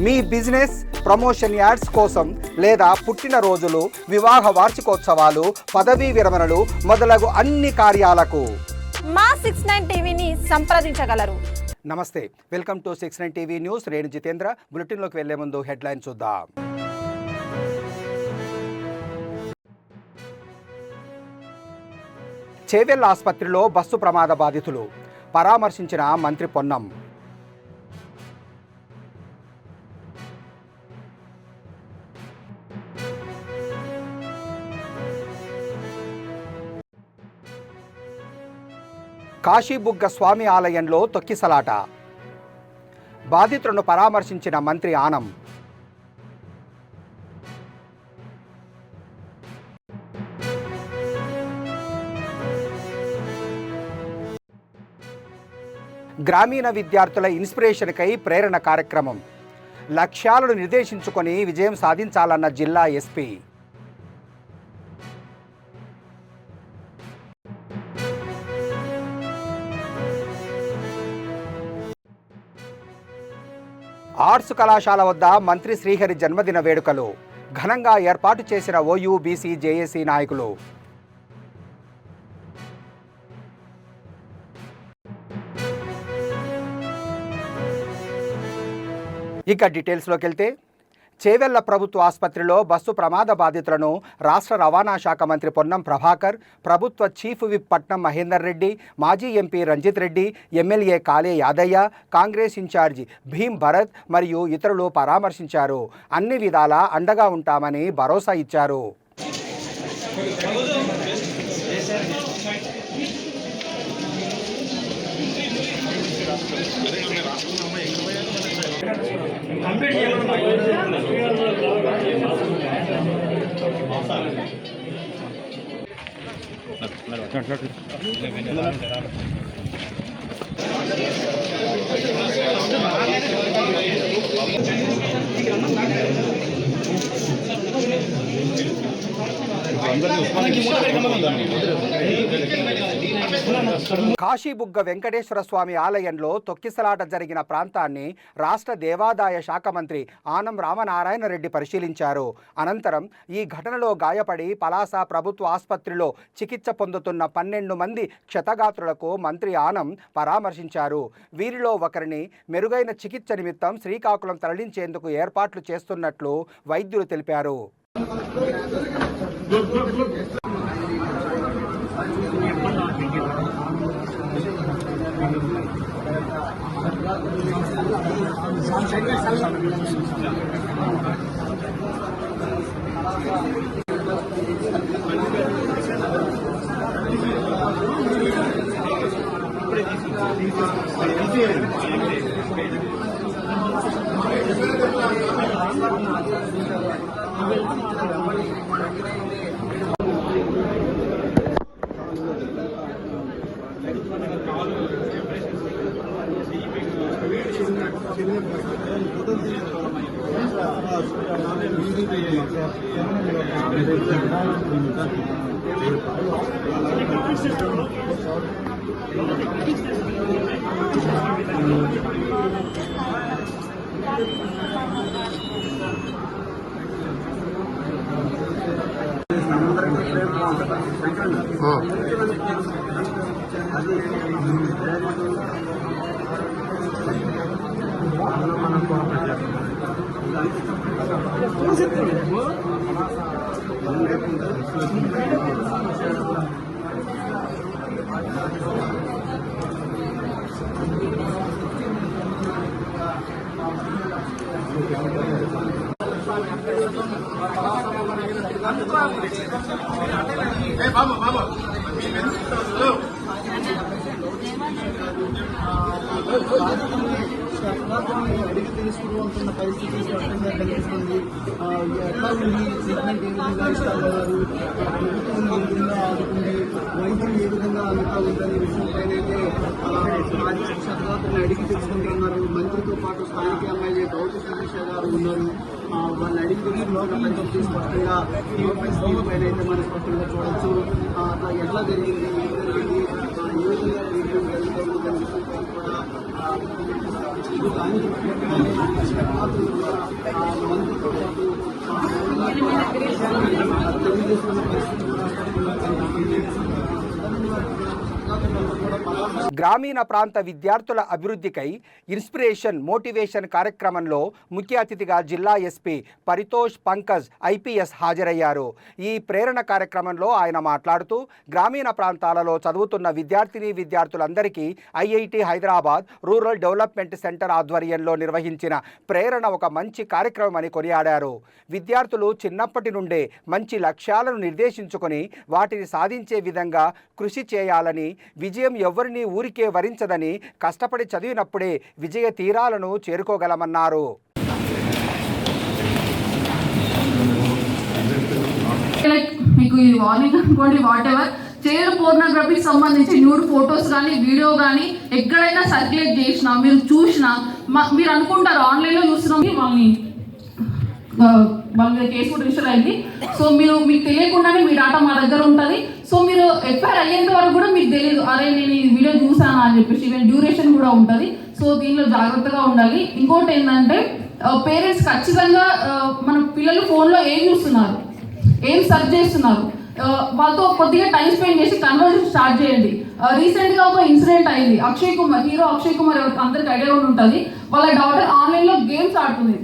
మీ business promotion ads కోసం లేదా పుట్టినరోజులు, వివాహ వార్షికోత్సవాలు, పదవీ విరమణలు మొదలగు అన్ని కార్యాలకు మా 69 టీవీని సంప్రదించగలరు. నమస్తే, వెల్కమ్ టు 69 టీవీ న్యూస్. నేను జితేంద్ర. బులెటిన్లోకి వెళ్లే ముందు హెడ్లైన్ చూద్దాం. చేవెళ్ల ఆసుపత్రిలో బస్సు ప్రమాద బాధితులు పరామర్శించిన మంత్రి పొన్నం. కాశీబుగ్గ స్వామి ఆలయంలో తొక్కిసలాట, బాధితులను పరామర్శించిన మంత్రి ఆనం. గ్రామీణ విద్యార్థుల ఇన్స్పిరేషన్కై ప్రేరణ కార్యక్రమం. లక్ష్యాలను నిర్దేశించుకొని విజయం సాధించాలన్న జిల్లా ఎస్పీ. ఆర్ట్స్ కళాశాల వద్ద మంత్రి శ్రీహరి జన్మదిన వేడుకలు ఘనంగా ఏర్పాటు చేసిన ఓయూబీసీ జేఏసీ నాయకులు. ఇక డీటెయిల్స్లోకి వెళ్తే, చేవెళ్ల ప్రభుత్వ ఆసుపత్రిలో బస్సు ప్రమాద బాధితులను రాష్ట్ర రవాణా శాఖ మంత్రి పొన్నం ప్రభాకర్, ప్రభుత్వ చీఫ్ విప్ పట్నం మహేందర్ రెడ్డి, మాజీ MP Ranjith Reddy, MLA కాళే Yadaiah, Congress incharge Bheem Bharat మరియు ఇతరులు పరామర్శించారు. అన్ని విధాలా అండగా ఉంటామని భరోసా ఇచ్చారు. కాశీబుగ్గ వెంకటేశ్వర స్వామి ఆలయంలో తొక్కిసలాట జరిగిన ప్రాంతాన్ని రాష్ట్ర దేవాదాయ శాఖ మంత్రి ఆనం రామనారాయణ రెడ్డి పరిశీలించారు. అనంతరం ఈ ఘటనలో గాయపడి పలాస ప్రభుత్వ ఆసుపత్రిలో చికిత్స పొందుతున్న 12 మంది క్షతగాత్రులకు మంత్రి ఆనం పరామర్శించారు. వీరిలో ఒకరిని మెరుగైన చికిత్స నిమిత్తం శ్రీకాకుళం తరలించేందుకు ఏర్పాట్లు చేస్తున్నట్లు వైద్యులు తెలిపారు. అడిగి తెలుసుకుంటున్న పరిస్థితి స్పష్టంగా కనిపిస్తుంది. ఎట్లా ఉంది ట్రీట్మెంట్, ఏ విధంగా ఇస్తున్నారు, ప్రభుత్వం ఏ విధంగా ఆదుకుంది, వైద్యం ఏ విధంగా అందుతా ఉందనే విషయంపైన అయితే క్షతగాత్రులను అడిగి తెలుసుకుంటున్నారు. మంత్రితో పాటు స్థానిక ఎమ్మెల్యే గౌతమ్ సతీష్ గారు ఉన్నారు. వాళ్ళని అడిగి తెలుసుకున్న పరిస్థితి స్పష్టంగా పైన అయితే మనం స్పష్టంగా చూడవచ్చు. ఎట్లా జరిగింది, ఏం జరిగింది, విధంగా వీడియో జరుగుతుంది కనిపిస్తుంది కూడా ఇది కానీ మంత్రితో పాటు తెలియజేస్తున్న పరిస్థితి కూడా కనిపిస్తుంది. గ్రామీణ ప్రాంత విద్యార్థుల అభివృద్ధికై ఇన్స్పిరేషన్ మోటివేషన్ కార్యక్రమంలో ముఖ్య అతిథిగా జిల్లా ఎస్పీ పరితోష్ పంకజ్ ఐపీఎస్ హాజరయ్యారు. ఈ ప్రేరణ కార్యక్రమంలో ఆయన మాట్లాడుతూ గ్రామీణ ప్రాంతాలలో చదువుతున్న విద్యార్థులందరికీ IIT Hyderabad rural development centre ఆధ్వర్యంలో నిర్వహించిన ప్రేరణ ఒక మంచి కార్యక్రమం అని కొనియాడారు. విద్యార్థులు చిన్నప్పటి నుండే మంచి లక్ష్యాలను నిర్దేశించుకొని వాటిని సాధించే విధంగా కృషి చేయాలని, విజయం ఎవరిని ఊరికే వరించదని, కష్టపడి చదివినప్పుడే విజయ తీరాలను చేరుకోగలమన్నారు. మీకు ఈ వార్నింగ్ అనుకోండి, వాట్ ఎవర్ చైల్డ్ పోర్నోగ్రఫీకి సంబంధించి న్యూడ్ ఫొటోస్ కానీ వీడియో కానీ ఎక్కడైనా సర్క్యులేట్ చేసినా మీరు చూసినా మీరు అనుకుంటారు ఆన్లైన్లో చూస్తున్నాం వాళ్ళ మీద కేసు కూడా రిజిస్టర్ అయింది. సో మీకు తెలియకుండానే మీ డాటా మా దగ్గర ఉంటుంది. సో మీరు ఎఫ్ఐఆర్ అయ్యేంత వరకు కూడా మీకు తెలియదు, అరే నేను ఈ వీడియో చూసాను అని చెప్పేసి. ఈవెన్ డ్యూరేషన్ కూడా ఉంటుంది. సో దీనిలో జాగ్రత్తగా ఉండాలి. ఇంకోటి ఏంటంటే పేరెంట్స్ ఖచ్చితంగా మన పిల్లలు ఫోన్లో ఏం చూస్తున్నారు, ఏం సెర్చ్ చేస్తున్నారు, వాళ్ళతో కొద్దిగా టైం స్పెండ్ చేసి కన్వర్సేషన్ స్టార్ట్ చేయండి. రీసెంట్గా ఒక ఇన్సిడెంట్ అయింది. హీరో అక్షయ్ కుమార్ అందరికి ఐడియా ఉంటుంది. వాళ్ళ డాటర్ ఆన్లైన్లో గేమ్స్ ఆడుతుంది.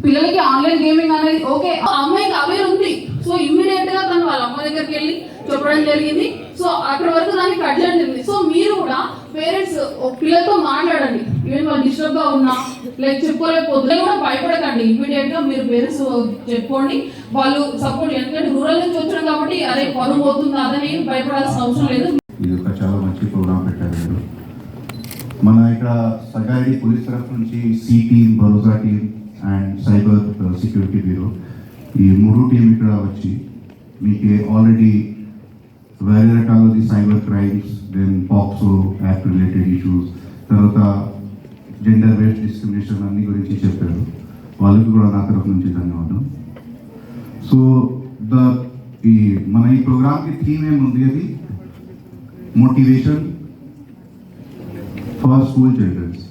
పిల్లలకి ఆన్లైన్ గేమింగ్ అనేది ఓకే, అమ్మాయికి అవేర్ ఉంది. సో ఇమ్మీడియట్ గా తను వాళ్ళ అమ్మ దగ్గరికి వెళ్ళి చెప్పడం జరిగింది. సో అక్కడ వరకు దానికి కట్ జరిగింది. సో మీరు కూడా పేరెంట్స్ పిల్లలతో మాట్లాడండి. ఈవెన్ వాళ్ళు డిస్టర్బ్ గా ఉన్నా లైక్ చెప్పుకోలేకపోతే కూడా భయపడకండి. ఇమ్మీడియట్ గా మీరు పేరెంట్స్ చెప్పుకోండి. వాళ్ళు సపోర్ట్, ఎందుకంటే రూరల్ నుంచి వచ్చాం కాబట్టి అరే పరువు పోతుంది అదని భయపడాల్సిన అవసరం లేదు. ఇది ఒక చాలా మంచి ప్రోగ్రామ్ పెట్టారు మీరు. మన ఇక్కడ సంగారెడ్డి పోలీస్ తరఫు నుంచి సి టీమ్, భరోసా team and cyber security bureau, ఈ 3 టీం ఇక్కడ వచ్చి మీకు ఆల్రెడీ వేరే రకాల cyber crimes, then POCSO act related issues, తర్వాత జెండర్ బేస్డ్ డిస్క్రిమినేషన్ అన్ని గురించి చెప్పారు. వాళ్ళకి కూడా నా తరఫు నుంచి ధన్యవాదం. సో మన ఈ ప్రోగ్రామ్కి థీమ్ ఏముంది, అది motivation for school childrens.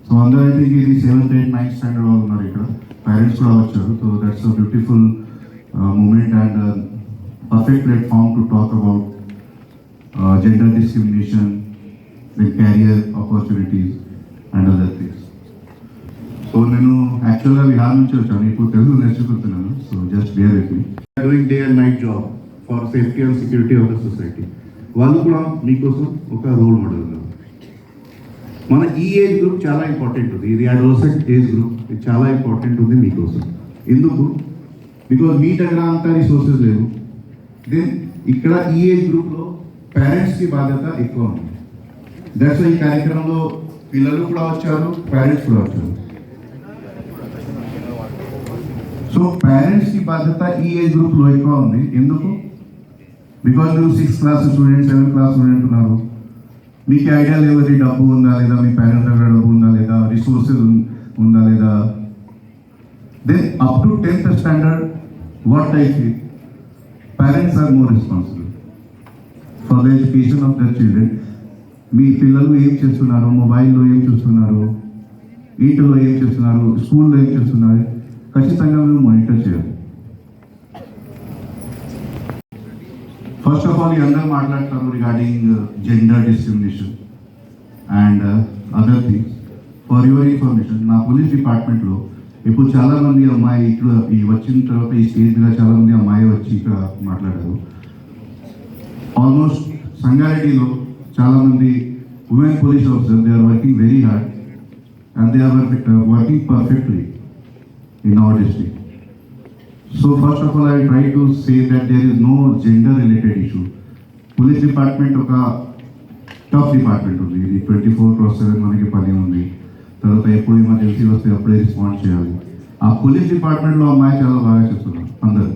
So అందరూ అయితే ఇది 7th, 8th, 9th స్టాండర్డ్ వాళ్ళు ఉన్నారు ఇక్కడ, పేరెంట్స్ కూడా వచ్చారు. So that's a beautiful moment and perfect platform to talk about gender discrimination, then career opportunities and other things. So నేను యాక్చువల్గా విహార్ నుంచి వచ్చాను, ఇప్పుడు తెలుగు నేర్చుకుంటున్నాను. So just bear with me. Doing day and night job for safety and security of the society. వాళ్ళు కూడా మీకోసం ఒక రోల్ మోడల్ ఉన్నారు. మన ఈ ఏజ్ గ్రూప్ చాలా ఇంపార్టెంట్ ఉంది. ఇది అడోలసెంట్ ఏజ్ గ్రూప్, ఇది చాలా ఇంపార్టెంట్ ఉంది మీకోసం. ఎందుకు? బికాజ్ మీ దగ్గర అంత రిసోర్సెస్ లేవు. దెన్ ఇక్కడ ఈ ఏజ్ గ్రూప్లో పేరెంట్స్కి బాధ్యత ఎక్కువ ఉంది. దట్స్ ఈ కార్యక్రమంలో పిల్లలు కూడా వచ్చారు, పేరెంట్స్ కూడా వచ్చారు. సో పేరెంట్స్కి బాధ్యత ఈ ఏజ్ గ్రూప్లో ఎక్కువ ఉంది. ఎందుకు? బికాజ్ మీరు 6th class student, 7th class student ఉన్నారు. మీకు ఐడియా లేదు డబ్బు ఉందా లేదా, మీ పేరెంట్స్ దగ్గర డబ్బు ఉందా లేదా, రిసోర్సెస్ ఉందా లేదా. Then up to 10th standard what I feel parents are more responsible for the education of their children. మీ పిల్లలు ఏం చేస్తున్నారు, మొబైల్లో ఏం చూస్తున్నారు, ఇంటిలో ఏం చేస్తున్నారు, స్కూల్లో ఏం చేస్తున్నారు, ఖచ్చితంగా మీరు మానిటర్ చేయాలి. ఫస్ట్ ఆఫ్ ఆల్ అందరూ మాట్లాడతారు regarding gender discrimination and other things. For your information, నా పోలీస్ డిపార్ట్మెంట్లో ఇప్పుడు చాలామంది అమ్మాయి ఇక్కడ వచ్చిన తర్వాత ఈ స్టేజ్ మీద చాలామంది అమ్మాయి వచ్చి ఇక్కడ మాట్లాడారు. ఆల్మోస్ట్ సంగారెడ్డిలో చాలామంది women police officer, they are working very hard and they are working perfectly in our district. So first of all, I try to say that there is no gender related issue. Police department oka tough department undi. Idi 24/7 manaki pani undi. Tarvata eppudu emergency vaste appude respond cheyali. Aa police department lo ammayi chaala baga chestunnaru andaru.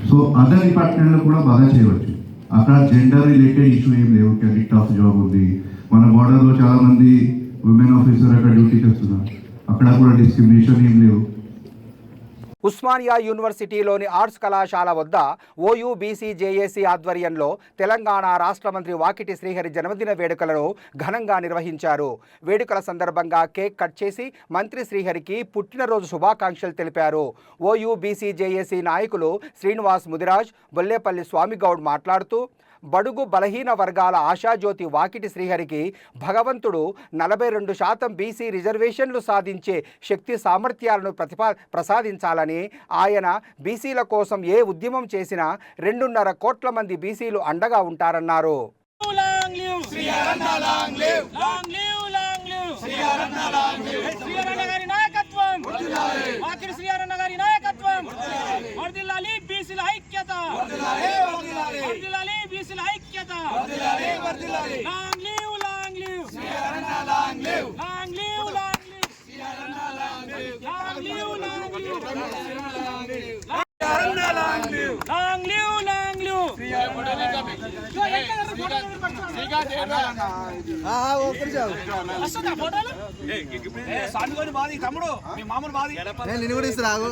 So other department lo kuda baga cheyavachu. Akkada gender related issue em levu. Kadi tough job undi. Mana border lo chaala mandi women officer akkada duty chestunnaru. Akkada kuda discrimination em levu. Osmania యూనివర్సిటీలోని arts కళాశాల వద్ద ఓయూబీసీజేఏసీ ఆధ్వర్యంలో తెలంగాణ రాష్ట్ర మంత్రి వాకిటి శ్రీహరి జన్మదిన వేడుకలను ఘనంగా నిర్వహించారు. వేడుకల సందర్భంగా కేక్ కట్ చేసి మంత్రి శ్రీహరికి పుట్టినరోజు శుభాకాంక్షలు తెలిపారు. ఓయూబీసీజేఏసీ నాయకులు శ్రీనివాస్ ముదిరాజ్, బొల్లేపల్లి స్వామిగౌడ్ మాట్లాడుతూ బడుగు బలహీన వర్గాల ఆశాజ్యోతి వాకిటి శ్రీహరికి భగవంతుడు 42% బీసీ రిజర్వేషన్లు సాధించే శక్తి సామర్థ్యాలను ప్రసాదించాలని, ఆయన బీసీల కోసం ఏ ఉద్యమం చేసినా 2.5 కోట్ల మంది బీసీలు అండగా ఉంటారన్నారు. తమ్ముడు మీ మామూలు బాధ నేను కూడా ఇస్తాను.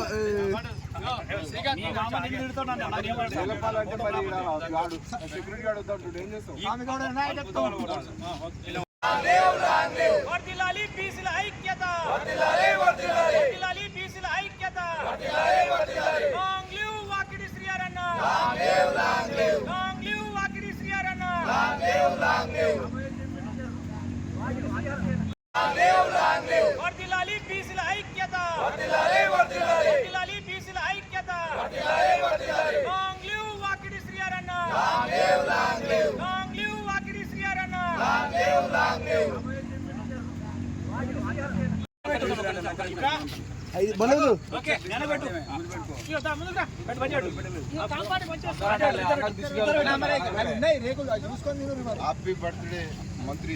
హ్యాపీ బర్త్డే మంత్రి.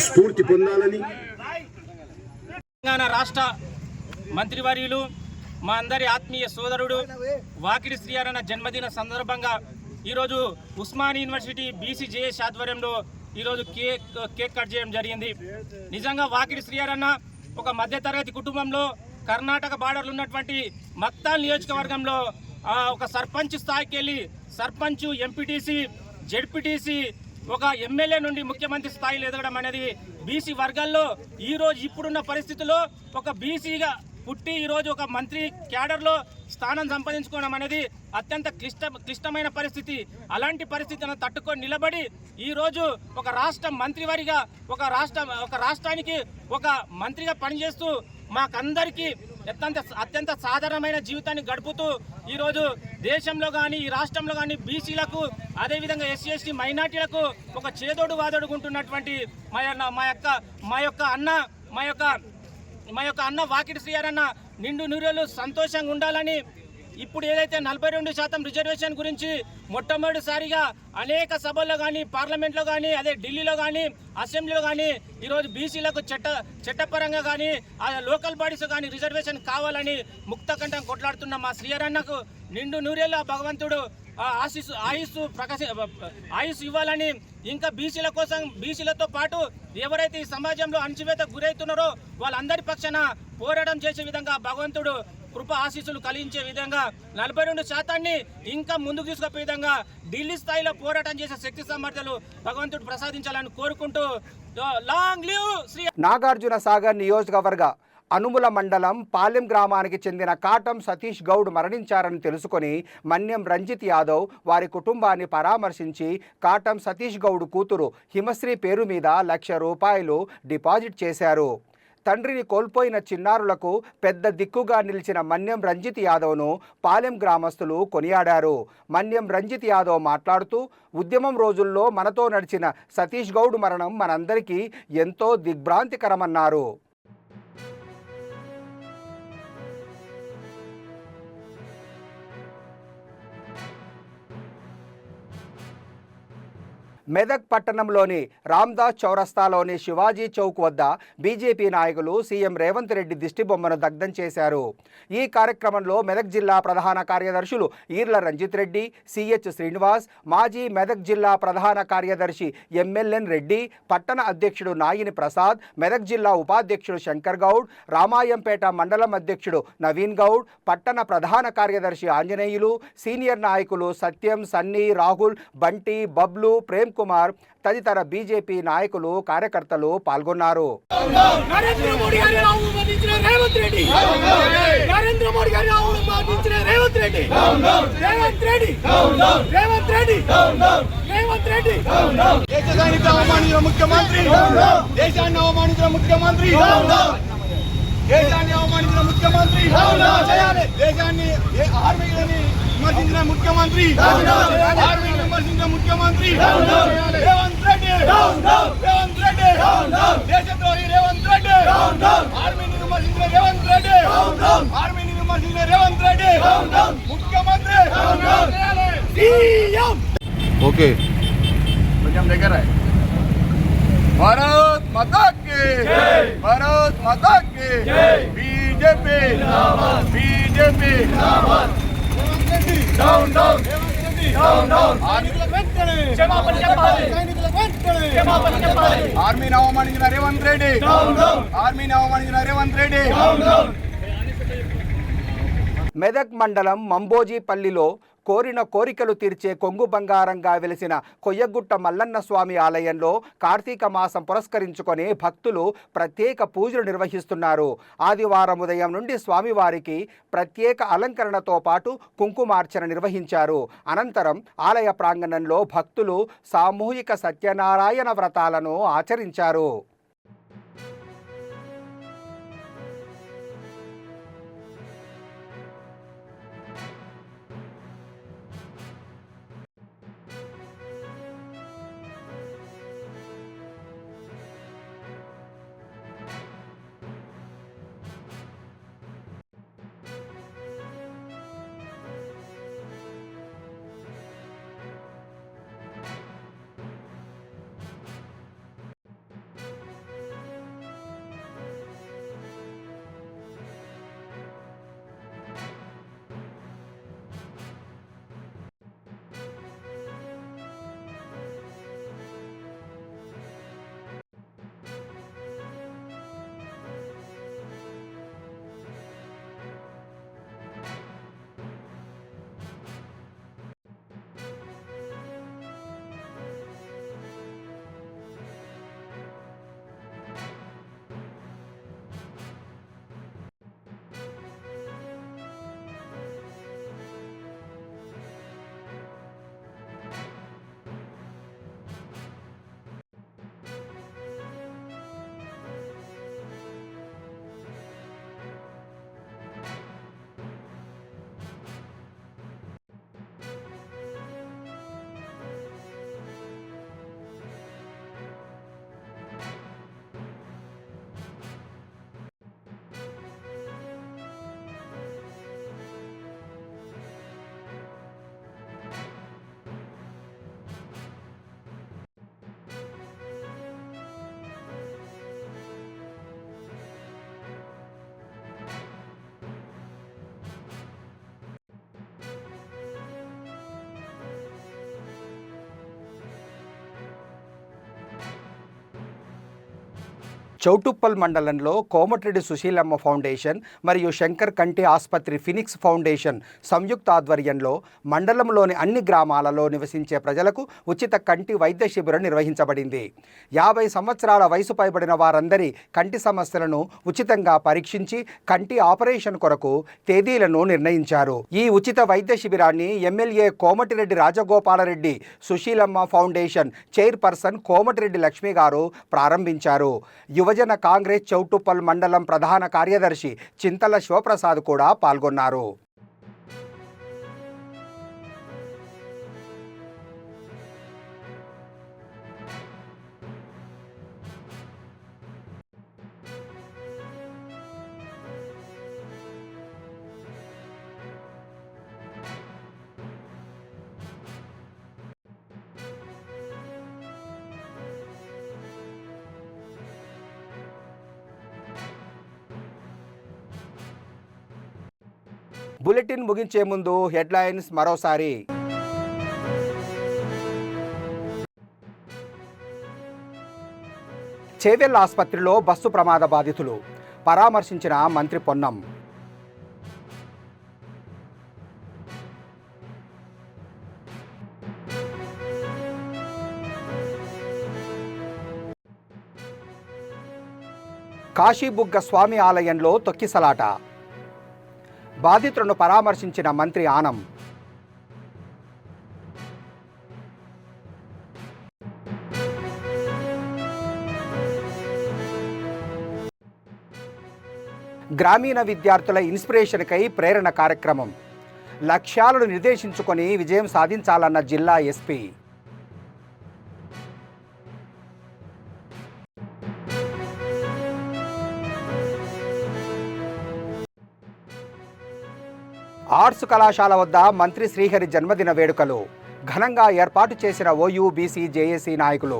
స్ఫూర్తి పొందాలని తెలంగాణ రాష్ట్ర మంత్రివర్యులు మా అందరి ఆత్మీయ సోదరుడు వాకిటి శ్రీహరన్న జన్మదిన సందర్భంగా ఈరోజు ఉస్మానియా యూనివర్సిటీ బీసీజేఏసీ ఆధ్వర్యంలో ఈరోజు కేక్ కట్ చేయడం జరిగింది. నిజంగా వాకిటి శ్రీహరన్న ఒక మధ్యతరగతి కుటుంబంలో కర్ణాటక బార్డర్లు ఉన్నటువంటి మక్తాల్ నియోజకవర్గంలో ఒక సర్పంచ్ స్థాయికి వెళ్ళి సర్పంచ్, ఎంపీటీసీ, జెడ్పీటీసీ, ఒక ఎమ్మెల్యే నుండి ముఖ్యమంత్రి స్థాయిలో ఎదగడం అనేది బీసీ వర్గాల్లో ఈరోజు ఇప్పుడున్న పరిస్థితుల్లో ఒక బీసీగా పుట్టి ఈరోజు ఒక మంత్రి క్యాడర్లో స్థానం సంపాదించుకోవడం అనేది అత్యంత క్లిష్టమైన పరిస్థితి. అలాంటి పరిస్థితులను తట్టుకొని నిలబడి ఈరోజు ఒక రాష్ట్ర మంత్రివారిగా ఒక రాష్ట్రానికి ఒక మంత్రిగా పనిచేస్తూ మాకందరికీ అత్యంత సాధారణమైన జీవితాన్ని గడుపుతూ ఈరోజు దేశంలో కానీ ఈ రాష్ట్రంలో కానీ బీసీలకు అదేవిధంగా ఎస్సీ ఎస్టీ మైనార్టీలకు ఒక చేదోడు వాదోడుకుంటున్నటువంటి మా యొక్క అన్న వాకిటి శ్రీహరన్న నిండు నూరేళ్లు సంతోషంగా ఉండాలని, ఇప్పుడు ఏదైతే 42% రిజర్వేషన్ గురించి మొట్టమొదటిసారిగా అనేక సభల్లో కానీ పార్లమెంట్లో కానీ అదే ఢిల్లీలో కానీ అసెంబ్లీలో కానీ ఈరోజు బీసీలకు చట్టపరంగా కానీ లోకల్ బాడీస్ కానీ రిజర్వేషన్ కావాలని ముక్తకంఠం కొట్లాడుతున్న మా శ్రీహరన్నకు నిండు నూరేళ్ల భగవంతుడు ఆయుష్ ఇవ్వాలని, ఇంకా బీసీల కోసం బీసీలతో పాటు ఎవరైతే ఈ సమాజంలో అణచివేతకు గురవుతున్నారో వాళ్ళందరి పక్షాన పోరాటం చేసే విధంగా భగవంతుడు కృప ఆశీస్సులు కలిగించే విధంగా 42% ఇంకా ముందుకు తీసుకుపోయే విధంగా ఢిల్లీ స్థాయిలో పోరాటం చేసే శక్తి సామర్థ్యాలు భగవంతుడు ప్రసాదించాలని కోరుకుంటూ లాంగ్ లివ్ శ్రీ. నాగార్జున సాగర్ నియోజకవర్గ అనుముల మండలం పాలెం గ్రామానికి చెందిన కాటం సతీష్ గౌడ్ మరణించారని తెలుసుకొని మన్యం రంజిత్ యాదవ్ వారి కుటుంబాన్ని పరామర్శించి కాటం సతీష్ గౌడ్ కూతురు హిమశ్రీ పేరు మీద ₹1,00,000 డిపాజిట్ చేశారు. తండ్రిని కోల్పోయిన చిన్నారులకు పెద్ద దిక్కుగా నిలిచిన మన్యం రంజిత్ యాదవ్ను పాలెం గ్రామస్తులు కొనియాడారు. మన్యం రంజిత్ యాదవ్ మాట్లాడుతూ ఉద్యమం రోజుల్లో మనతో నడిచిన సతీష్ గౌడ్ మరణం మనందరికీ ఎంతో దిగ్భ్రాంతికరమన్నారు. మెదక్ పట్టణంలోని రామ్దాస్ చౌరస్తాలోని శివాజీ చౌక్ వద్ద బీజేపీ నాయకులు సీఎం రేవంత్ రెడ్డి దిష్టిబొమ్మను దగ్ధం చేశారు. ఈ కార్యక్రమంలో మెదక్ జిల్లా ప్రధాన కార్యదర్శులు ఈర్ల రంజిత్ రెడ్డి, సిహెచ్ శ్రీనివాస్, మాజీ మెదక్ జిల్లా ప్రధాన కార్యదర్శి ఎంఎల్ఎన్ రెడ్డి, పట్టణ అధ్యక్షుడు నాయిని ప్రసాద్, మెదక్ జిల్లా ఉపాధ్యక్షుడు శంకర్ గౌడ్, రామాయంపేట మండలం అధ్యక్షుడు నవీన్ గౌడ్, పట్టణ ప్రధాన కార్యదర్శి ఆంజనేయులు, సీనియర్ నాయకులు సత్యం, సన్నీ, రాహుల్, బంటి, బబ్లు, ప్రేమ్ కుమార్ తదితర బీజేపీ నాయకులు, కార్యకర్తలు పాల్గొన్నారు. నరేంద్ర మోడీ గారిని అవమానించిన రేవంత్ రెడ్డి, నరేంద్ర మోడీ గారిని అవమానించిన రేవంత్ రెడ్డి, రేవంత్ రెడ్డి, రేవంత్ రెడ్డి, రేవంత్ రెడ్డి, దేశాన్ని అవమానించిన ముఖ్యమంత్రి, దేశాన్ని అవమానించిన ముఖ్యమంత్రి, దేశాన్ని అవమానించిన ముఖ్యమంత్రి, దేశాన్ని ఆర్మీని విమర్శించిన ముఖ్యమంత్రి, ఆర్మీని విమర్శించిన ముఖ్యమంత్రి రేవంత్ రెడ్డి, రేవంత్ రెడ్డి, దేశద్రోహి రేవంత్ రెడ్డి, ఆర్మీని విమర్శించిన రేవంత్ రెడ్డి, ఆర్మీని విమర్శించిన రేవంత్ రెడ్డి, ముఖ్యమంత్రి సీఎం. ఓకే కొంచెం దగ్గర భారత్ మాతా కి జై, భారత్ మాతా కి జై, బీజేపీ జిందాబాద్, బీజేపీ జిందాబాద్, Revanth Reddy down down, Revanth Reddy down down, ఆర్మీలకు వెంటనే క్షమాపణ చెప్పాలి, సైనికులకు వెంటనే క్షమాపణ చెప్పాలి, ఆర్మీని అవమానించిన రేవంత్ రెడ్డి డౌన్ డౌన్, ఆర్మీని అవమానించిన రేవంత్ రెడ్డి డౌన్ డౌన్. మెదక్ మండలం మంబోజీపల్లిలో కోరిన కోరికలు తీర్చే కొంగు బంగారంగా వెలిసిన కొయ్యగుట్ట మల్లన్న స్వామి ఆలయంలో కార్తీక మాసం పురస్కరించుకొని భక్తులు ప్రత్యేక పూజలు నిర్వహిస్తున్నారు. ఆదివారం ఉదయం నుండి స్వామివారికి ప్రత్యేక అలంకరణతో పాటు కుంకుమార్చన నిర్వహించారు. అనంతరం ఆలయ ప్రాంగణంలో భక్తులు సామూహిక సత్యనారాయణ వ్రతాలను ఆచరించారు. చౌటుప్పల్ మండలంలో కోమటిరెడ్డి సుశీలమ్మ ఫౌండేషన్ మరియు శంకర్ కంటి ఆసుపత్రి ఫినిక్స్ ఫౌండేషన్ సంయుక్త ఆధ్వర్యంలో మండలంలోని అన్ని గ్రామాలలో నివసించే ప్రజలకు ఉచిత కంటి వైద్య శిబిరం నిర్వహించబడింది. 50 సంవత్సరాల వయసు పైబడిన వారందరి కంటి సమస్యలను ఉచితంగా పరీక్షించి కంటి ఆపరేషన్ కొరకు తేదీలను నిర్ణయించారు. ఈ ఉచిత వైద్య శిబిరాన్ని MLA Komatireddy Rajagopal Reddy Sushilamma foundation chairperson Komatireddy Lakshmi గారు ప్రారంభించారు. యువజన కాంగ్రెస్ చౌటుప్పల్ మండలం ప్రధాన కార్యదర్శి చింతల శివప్రసాద్ కూడా పాల్గొన్నారు. బులెటిన్ ముగించే ముందు హెడ్లైన్స్ మరోసారి. చేవెళ్ల ఆసుపత్రిలో బస్సు ప్రమాద బాధితులు పరామర్శించిన మంత్రి పొన్నం. కాశీబుగ్గ స్వామి ఆలయంలో తొక్కిసలాట బాధితులను పరామర్శించిన మంత్రి ఆనం. గ్రామీణ విద్యార్థుల ఇన్స్పిరేషన్కై ప్రేరణ కార్యక్రమం లక్ష్యాలను నిర్దేశించుకొని విజయం సాధించాలన్న జిల్లా ఎస్పీ. ఆర్ట్స్ కళాశాల వద్ద మంత్రి శ్రీహరి జన్మదిన వేడుకలు ఘనంగా ఏర్పాటు చేసిన ఓయూబీసీ జేఏసీ నాయకులు.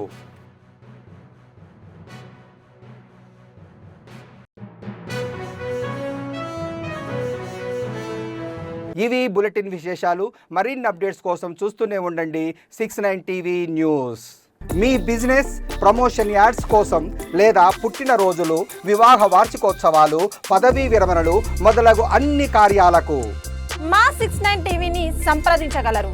ఇవి బులెటిన్ విశేషాలు. మరిన్ని అప్డేట్స్ కోసం చూస్తూనే ఉండండి 69 టీవీ న్యూస్. మీ బిజినెస్ ప్రమోషన్ యాడ్స్ కోసం లేదా పుట్టినరోజులు, వివాహ వార్షికోత్సవాలు, పదవీ విరమణలు మొదలగు అన్ని కార్యాలకు మా 69 టీవీని సంప్రదించగలరు.